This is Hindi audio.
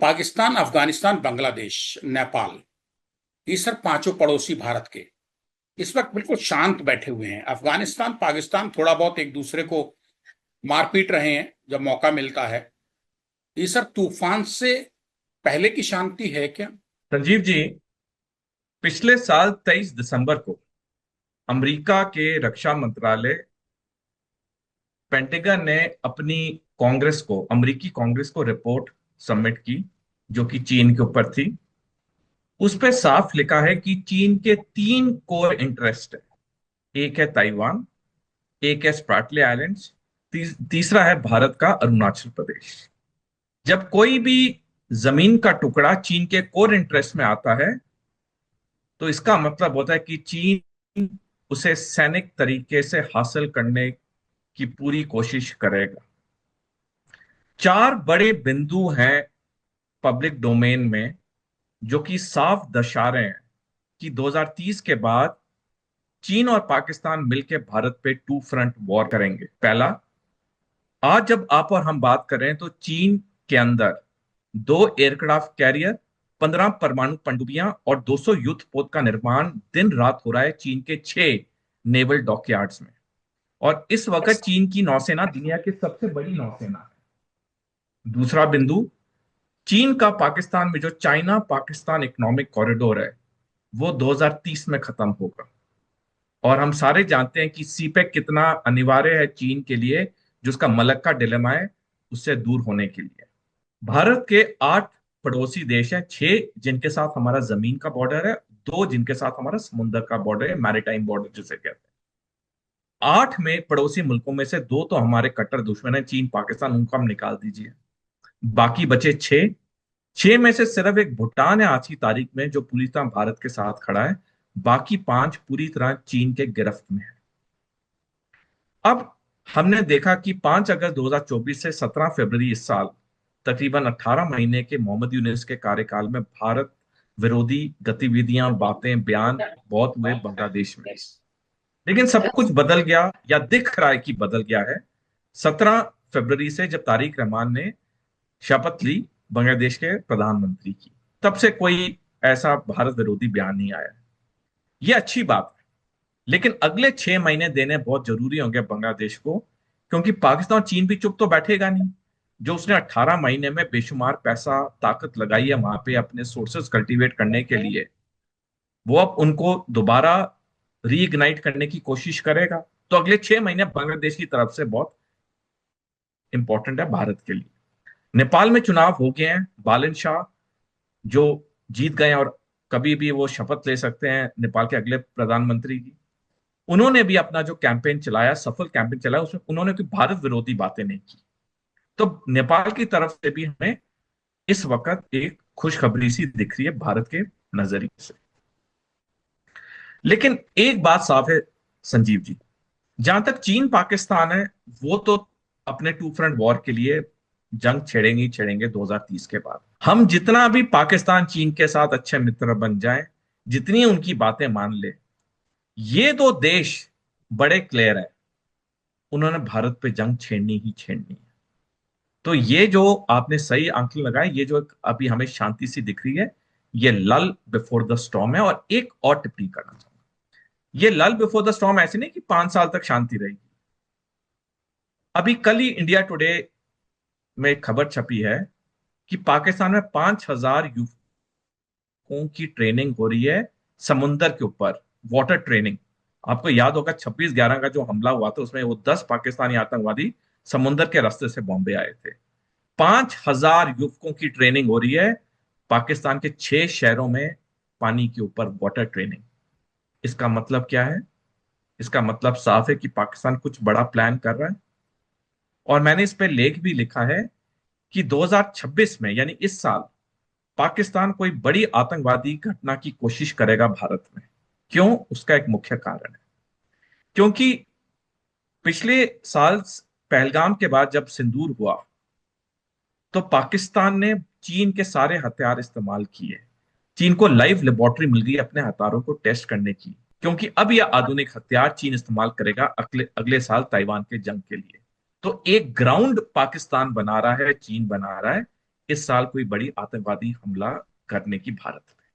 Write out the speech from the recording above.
पाकिस्तान, अफगानिस्तान, बांग्लादेश, नेपाल, ये सर पांचों पड़ोसी भारत के इस वक्त बिल्कुल शांत बैठे हुए हैं। अफगानिस्तान, पाकिस्तान थोड़ा बहुत एक दूसरे को मारपीट रहे हैं जब मौका मिलता है। ये सर तूफान से पहले की शांति है क्या? संजीव जी, पिछले साल 23 दिसंबर को अमेरिका के रक्षा मंत्रालय पेंटागन ने अपनी कांग्रेस को अमेरिकी कांग्रेस को रिपोर्ट सबमिट की, जो कि चीन के ऊपर थी। उस पे साफ लिखा है कि चीन के तीन कोर इंटरेस्ट है। एक है ताइवान, एक है स्प्रैटले आइलैंड्स, तीसरा है भारत का अरुणाचल प्रदेश। जब कोई भी जमीन का टुकड़ा चीन के कोर इंटरेस्ट में आता है, तो इसका मतलब होता है कि चीन उसे सैनिक तरीके से हासिल करने की पूरी कोशिश करेगा। चार बड़े बिंदु हैं पब्लिक डोमेन में, जो कि साफ दर्शा रहे हैं कि 2030 के बाद चीन और पाकिस्तान मिलकर भारत पे टू फ्रंट वॉर करेंगे। पहला, आज जब आप और हम बात कर रहे हैं तो चीन के अंदर दो एयरक्राफ्ट कैरियर, 15 परमाणु पनडुब्बियां और 200 युद्ध पोत का निर्माण दिन रात हो रहा है चीन के 6 नेवल डॉकयार्ड्स में। और इस वक्त चीन की नौसेना दुनिया की सबसे बड़ी नौसेना है। दूसरा बिंदु, चीन का पाकिस्तान में जो चाइना पाकिस्तान इकोनॉमिक कॉरिडोर है, वो 2030 में खत्म होगा। और हम सारे जानते हैं कि सीपेक कितना अनिवार्य है चीन के लिए, जो उसका मलक्का डिलेमा है, उससे दूर होने के लिए। भारत के 8 पड़ोसी देश हैं, 6 जिनके साथ हमारा जमीन का बॉर्डर है, 2 जिनके साथ हमारा समुद्र का बॉर्डर है, मैरीटाइम बॉर्डर जिसे कहते हैं। 8 में पड़ोसी मुल्कों में से 2 तो हमारे कट्टर दुश्मन है, चीन पाकिस्तान, उनको हम निकाल दीजिए। बाकी बचे 6। 6 में से सिर्फ एक भूटान है आज की तारीख में जो पूरी तरह भारत के साथ खड़ा है। बाकी 5 पूरी तरह चीन के गिरफ्त में है। अब हमने देखा कि 5 अगस्त 2024 से 17 फरवरी इस साल, तकरीबन 18 महीने के मोहम्मद यूनूस के कार्यकाल में भारत विरोधी गतिविधियां, बातें, बयान बहुत हुए बांग्लादेश में। लेकिन सब कुछ बदल गया, या दिख रहा है कि बदल गया है, 17 फरवरी से जब तारिक रहमान ने शपथ ली बांग्लादेश के प्रधानमंत्री की। तब से कोई ऐसा भारत विरोधी बयान नहीं आया। ये अच्छी बात है। लेकिन अगले 6 महीने देने बहुत जरूरी होंगे बांग्लादेश को, क्योंकि पाकिस्तान और चीन भी चुप तो बैठेगा नहीं। जो उसने 18 महीने में बेशुमार पैसा ताकत लगाई है वहां पे अपने सोर्सेस कल्टीवेट करने के लिए, वो अब उनको दोबारा रीइग्नाइट करने की कोशिश करेगा। तो अगले 6 महीने बांग्लादेश की तरफ से बहुत इंपॉर्टेंट है भारत के लिए। नेपाल में चुनाव हो गए हैं। बालन शाह जो जीत गए हैं और कभी भी वो शपथ ले सकते हैं नेपाल के अगले प्रधानमंत्री की, उन्होंने भी अपना जो कैंपेन चलाया, सफल कैंपेन चलाया, उसमें उन्होंने कोई भारत विरोधी बातें नहीं की। तो नेपाल की तरफ से भी हमें इस वक्त एक खुशखबरी सी दिख रही है भारत के नजरिए से। लेकिन एक बात साफ है संजीव जी, जहां तक चीन पाकिस्तान है, वो तो अपने टू फ्रंट वॉर के लिए जंग छेड़ेंगे ही छेड़ेंगे 2030 के बाद। हम जितना भी पाकिस्तान चीन के साथ अच्छे मित्र बन जाएं, जितनी उनकी बातें मान ले, ये दो देश बड़े क्लियर है, उन्होंने भारत पे जंग छेड़नी ही छेड़नी है। तो ये जो आपने सही आंकलन लगाए, ये जो अभी हमें शांति सी दिख रही है, ये लल बिफोर द स्टॉर्म है। और एक और टिप्पणी करना चाहूंगा, ये लल बिफोर द स्टॉर्म ऐसे नहीं कि 5 साल तक शांति रहेगी। अभी कल ही इंडिया टुडे में एक खबर छपी है कि पाकिस्तान में 5,000 युवकों की ट्रेनिंग हो रही है समुंदर के ऊपर, वाटर ट्रेनिंग। आपको याद होगा 26/11 का जो हमला हुआ था, उसमें वो 10 पाकिस्तानी आतंकवादी समुंदर के रास्ते से बॉम्बे आए थे। 5,000 युवकों की ट्रेनिंग हो रही है पाकिस्तान के 6 शहरों में, पानी के ऊपर वाटर ट्रेनिंग। इसका मतलब क्या है? इसका मतलब साफ है कि पाकिस्तान कुछ बड़ा प्लान कर रहा है। और मैंने इस पे लेख भी लिखा है कि 2026 में, यानी इस साल, पाकिस्तान कोई बड़ी आतंकवादी घटना की कोशिश करेगा भारत में। क्यों? उसका एक मुख्य कारण है, क्योंकि पिछले साल पहलगाम के बाद जब सिंदूर हुआ, तो पाकिस्तान ने चीन के सारे हथियार इस्तेमाल किए। चीन को लाइव लेबोरेटरी मिल गई अपने हथियारों को टेस्ट करने की, क्योंकि अब यह आधुनिक हथियार चीन इस्तेमाल करेगा अगले अगले साल ताइवान के जंग के लिए। तो एक ग्राउंड पाकिस्तान बना रहा है, चीन बना रहा है, इस साल कोई बड़ी आतंकवादी हमला करने की भारत में।